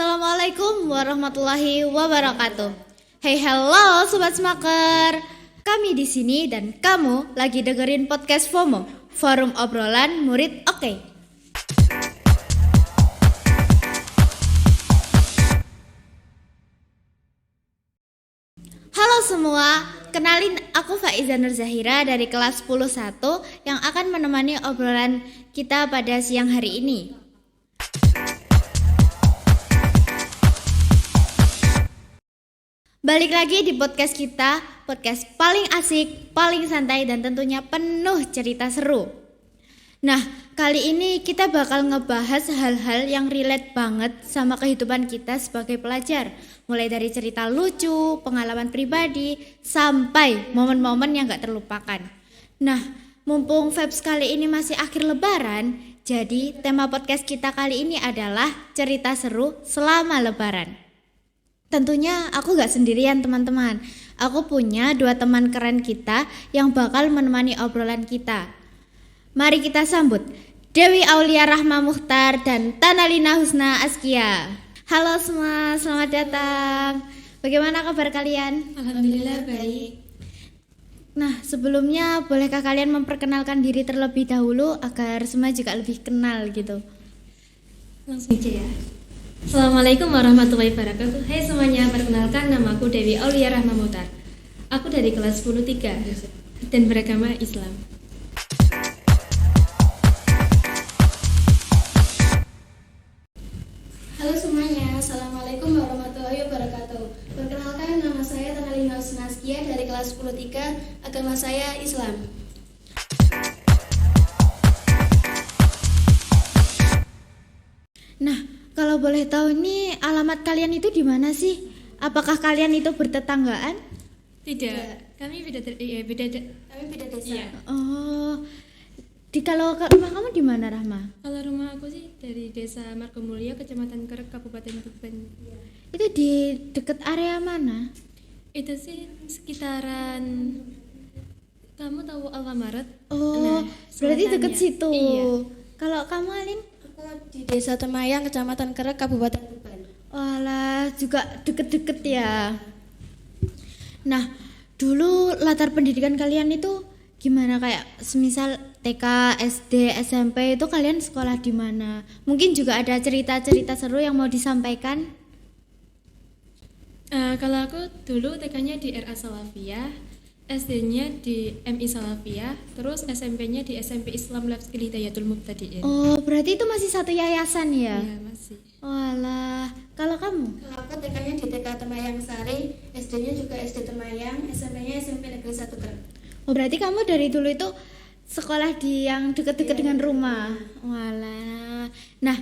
Assalamualaikum warahmatullahi wabarakatuh. Hey, hello sobat Smaker. Kami di sini dan kamu lagi dengerin podcast FOMO, Forum Obrolan Murid Oke. Halo semua, kenalin aku Faiza Nur Zahira dari kelas 101 yang akan menemani obrolan kita pada siang hari ini. Balik lagi di podcast kita, podcast paling asik, paling santai dan tentunya penuh cerita seru. Nah, kali ini kita bakal ngebahas hal-hal yang relate banget sama kehidupan kita sebagai pelajar. Mulai dari cerita lucu, pengalaman pribadi, sampai momen-momen yang gak terlupakan. Nah, mumpung vibes kali ini masih akhir lebaran, jadi tema podcast kita kali ini adalah cerita seru selama lebaran. Tentunya aku gak sendirian teman-teman. Aku punya 2 teman keren kita yang bakal menemani obrolan kita. Mari kita sambut Dewi Aulia Rahma Mukhtar dan Tanalina Husna Askia. Halo semua, selamat datang. Bagaimana kabar kalian? Alhamdulillah baik. Nah, sebelumnya bolehkah kalian memperkenalkan diri terlebih dahulu agar semua juga lebih kenal gitu? Langsung aja ya. Assalamualaikum warahmatullahi wabarakatuh. Hai semuanya, perkenalkan nama aku Dewi Aulia Rahma Mukhtar. Aku dari kelas 103 dan beragama Islam. Halo semuanya, Assalamualaikum warahmatullahi wabarakatuh. Perkenalkan, nama saya Tanalina Husna Askia dari kelas 103, agama saya Islam. Nah, kalau boleh tahu ini alamat kalian itu di mana sih? Apakah kalian itu bertetanggaan? Tidak, kami beda Kami beda desa. Iya. Oh, kalau rumah kamu di mana, Rahma? Kalau rumah aku sih dari Desa Margomulyo, Kecamatan Kerek, Kabupaten Tuban. Itu di dekat area mana? Itu sih sekitaran, kamu tahu Alfamaret? Oh, berarti selatannya. dekat situ. Iya. Kalau kamu Alin? Aku di Desa Temayang, Kecamatan Kerek, Kabupaten Tuban. Walah, juga deket-deket ya. Nah, dulu latar pendidikan kalian itu gimana? Kayak semisal TK, SD, SMP itu kalian sekolah di mana? Mungkin juga ada cerita-cerita seru yang mau disampaikan? Kalau aku dulu TK-nya di RA Salafiyah, SD-nya di MI Salafiyah, terus SMP-nya di SMP Islam Lafzul Hidayatul Mubtadi'in. Oh, berarti itu masih satu yayasan ya? Iya, masih. Walah, kalau kamu? Kalau aku TK-nya di TK Temayang Sari, SD-nya juga SD Temayang, SMP-nya SMP Negeri 1 Kerek. Oh, berarti kamu dari dulu itu sekolah di yang dekat-dekat Iya, dengan rumah. Walah. Nah,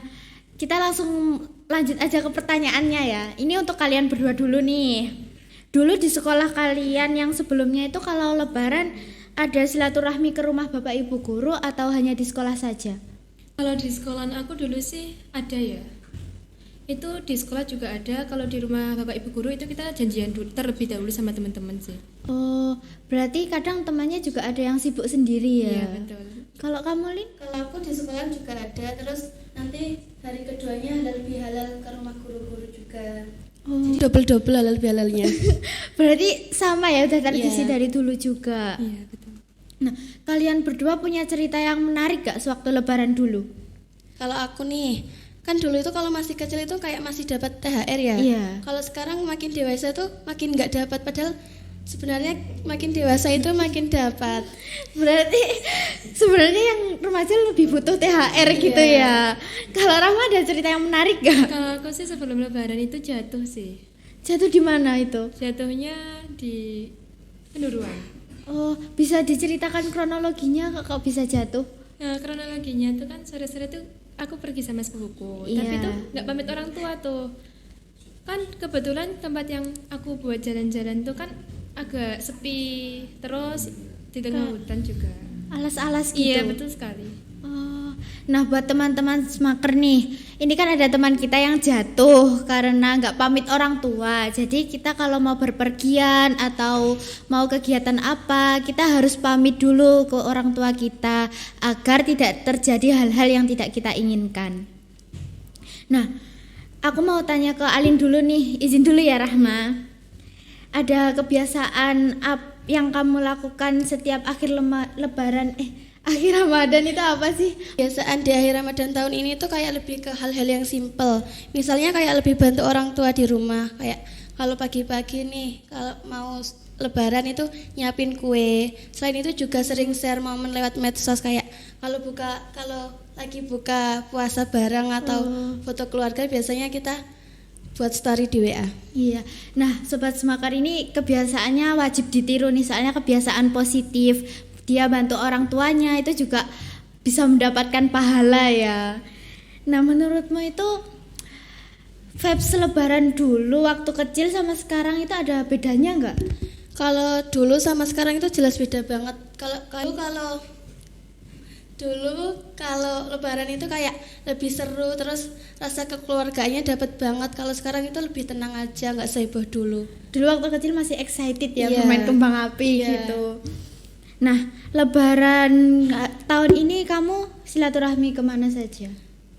kita langsung lanjut aja ke pertanyaannya ya. Ini untuk kalian berdua dulu nih. Dulu di sekolah kalian yang sebelumnya itu kalau lebaran ada silaturahmi ke rumah Bapak Ibu guru atau hanya di sekolah saja? Kalau di sekolahan aku dulu sih ada ya. Itu di sekolah juga ada. Kalau di rumah Bapak Ibu guru itu kita janjian dulu, terlebih dahulu sama teman-teman sih. Oh, berarti kadang temannya juga ada yang sibuk sendiri ya? Iya, betul. Kalau kamu, Lin? Kalau aku di sekolah juga ada, terus nanti hari keduanya halal bihalal ke rumah guru-guru juga. Oh, Jadi double-double halal bihalalnya. berarti sama ya, udah tradisi Iya. dari dulu juga. Iya, betul. Nah, kalian berdua punya cerita yang menarik gak sewaktu lebaran dulu? Kalau aku nih, kan dulu itu kalau masih kecil itu kayak masih dapat THR ya. Iya. Kalau sekarang makin dewasa tuh makin nggak dapat, padahal sebenarnya makin dewasa itu makin dapat. Berarti sebenarnya yang remaja lebih butuh THR gitu ya. Kalau Rahma ada cerita yang menarik gak? Kalau aku sih sebelum lebaran itu jatuh sih. Jatuh di mana itu? Jatuhnya di Kenduruan. Oh, bisa diceritakan kronologinya kok bisa jatuh? Nah, kronologinya tuh kan sore-sore tuh aku pergi sama sepupuku. Iya. Tapi tuh nggak pamit orang tua tuh. Kan kebetulan tempat yang aku buat jalan-jalan tuh kan agak sepi, terus di tengah hutan juga. Alas-alas gitu. Iya, betul sekali. Oh, nah buat teman-teman Smaker nih, ini kan ada teman kita yang jatuh karena nggak pamit orang tua. Jadi kita kalau mau berpergian atau mau kegiatan apa, kita harus pamit dulu ke orang tua kita agar tidak terjadi hal-hal yang tidak kita inginkan. Nah, Aku mau tanya ke Alin dulu nih, izin dulu ya Rahma. Ada kebiasaan yang kamu lakukan setiap akhir akhir Ramadan itu apa sih? Biasaan di akhir Ramadan tahun ini tuh kayak lebih ke hal-hal yang simple. Misalnya kayak lebih bantu orang tua di rumah. Kayak kalau pagi-pagi nih, kalau mau Lebaran itu nyiapin kue. Selain itu juga sering share momen lewat medsos, kayak kalau lagi buka puasa bareng atau foto keluarga, biasanya kita buat story di WA. Iya. Nah, Sobat Semakar ini kebiasaannya wajib ditiru nih, soalnya kebiasaan positif. Dia bantu orang tuanya itu juga bisa mendapatkan pahala ya. Nah, menurutmu itu vibes Lebaran dulu waktu kecil sama sekarang itu ada bedanya nggak? Kalau dulu sama sekarang itu jelas beda banget. Kalau Lebaran itu kayak lebih seru, terus rasa kekeluargaannya dapat banget. Kalau sekarang itu lebih tenang aja, nggak seheboh dulu. Dulu waktu kecil masih excited ya, Iya. bermain kembang api gitu. Nah, Lebaran tahun ini kamu silaturahmi kemana saja?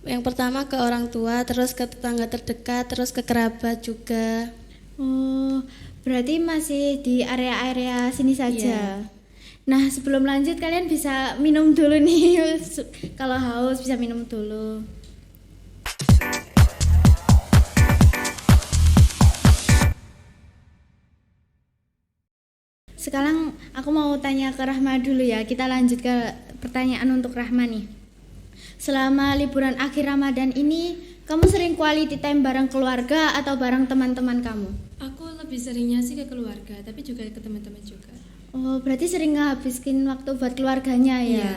Yang pertama ke orang tua, terus ke tetangga terdekat, terus ke kerabat juga. Oh, berarti masih di area-area sini saja. Iya. Nah, sebelum lanjut kalian bisa minum dulu nih. Kalau haus bisa minum dulu. Sekarang aku mau tanya ke Rahma dulu ya. Kita lanjut ke pertanyaan untuk Rahma nih. Selama liburan akhir Ramadan ini, kamu sering quality time bareng keluarga atau bareng teman-teman kamu? Aku lebih seringnya sih ke keluarga, tapi juga ke teman-teman juga. Oh, berarti sering ngabisin waktu buat keluarganya ya? Iya.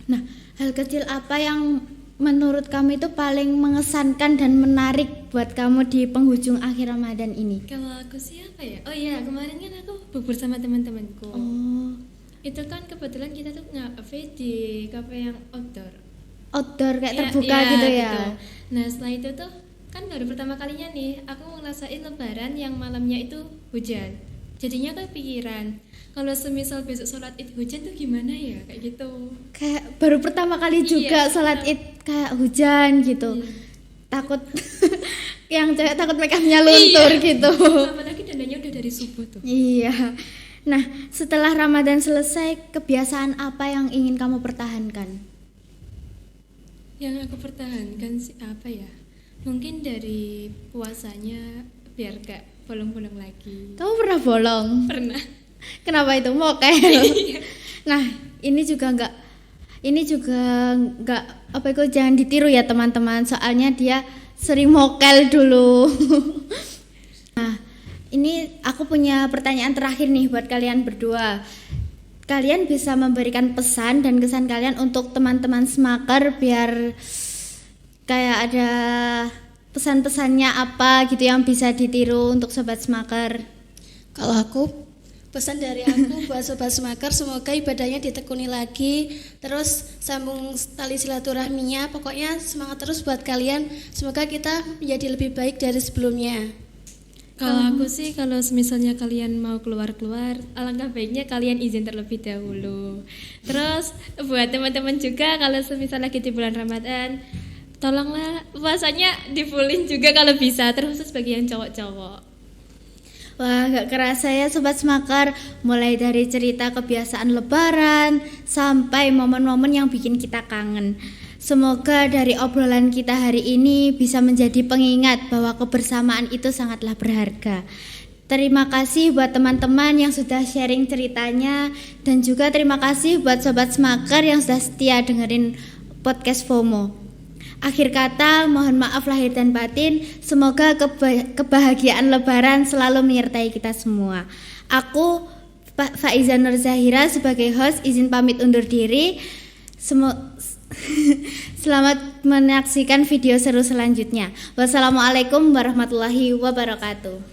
Nah, hal kecil apa yang menurut kamu itu paling mengesankan dan menarik buat kamu di penghujung akhir Ramadan ini? Kalau aku sih apa ya? Oh iya, kemarin kan aku bubur sama teman-temanku. Oh, Itu kan kebetulan kita tuh nge-cafe di cafe yang outdoor. outdoor kayak Ya, terbuka ya, gitu ya? gitu. Nah setelah itu tuh kan baru pertama kalinya nih aku ngerasain Lebaran yang malamnya itu hujan. Jadinya kepikiran kalau semisal besok sholat id hujan tuh gimana ya, kayak gitu. Kayak baru pertama kali juga Iya. sholat id kayak hujan gitu. Iya. Takut yang cewek takut makeupnya luntur gitu. Apalagi dandanya udah dari subuh tuh. Iya. Nah, setelah Ramadan selesai, kebiasaan apa yang ingin kamu pertahankan? Yang aku pertahankan sih apa ya? Mungkin dari puasanya biar gak bolong-bolong lagi. Kamu pernah bolong? Pernah. Kenapa itu mokel? Nah, ini juga nggak apa itu, jangan ditiru ya teman-teman. Soalnya dia sering mokel dulu. Nah, ini aku punya pertanyaan terakhir nih buat kalian berdua. Kalian bisa memberikan pesan dan kesan kalian untuk teman-teman Semakar biar kayak ada pesan-pesannya apa gitu yang bisa ditiru untuk sobat Semakar. Kalau aku, pesan dari aku buat Sobat Semakar, semoga ibadahnya ditekuni lagi, terus sambung tali silaturahminya. Pokoknya semangat terus buat kalian, semoga kita menjadi lebih baik dari sebelumnya. Kalau aku sih, kalau misalnya kalian mau keluar-keluar, alangkah baiknya kalian izin terlebih dahulu. Terus buat teman-teman juga, kalau semisal lagi di bulan Ramadan, tolonglah puasanya difulin juga kalau bisa, terkhusus bagi yang cowok-cowok. Wah, gak kerasa ya Sobat Semakar, mulai dari cerita kebiasaan Lebaran sampai momen-momen yang bikin kita kangen. Semoga dari obrolan kita hari ini bisa menjadi pengingat bahwa kebersamaan itu sangatlah berharga. Terima kasih buat teman-teman yang sudah sharing ceritanya, dan juga terima kasih buat Sobat Semakar yang sudah setia dengerin podcast FOMO. Akhir kata, mohon maaf lahir dan batin. Semoga kebahagiaan Lebaran selalu menyertai kita semua. Aku, Faiza Nur Zahira, sebagai host izin pamit undur diri. Selamat menyaksikan video seru selanjutnya. Wassalamualaikum warahmatullahi wabarakatuh.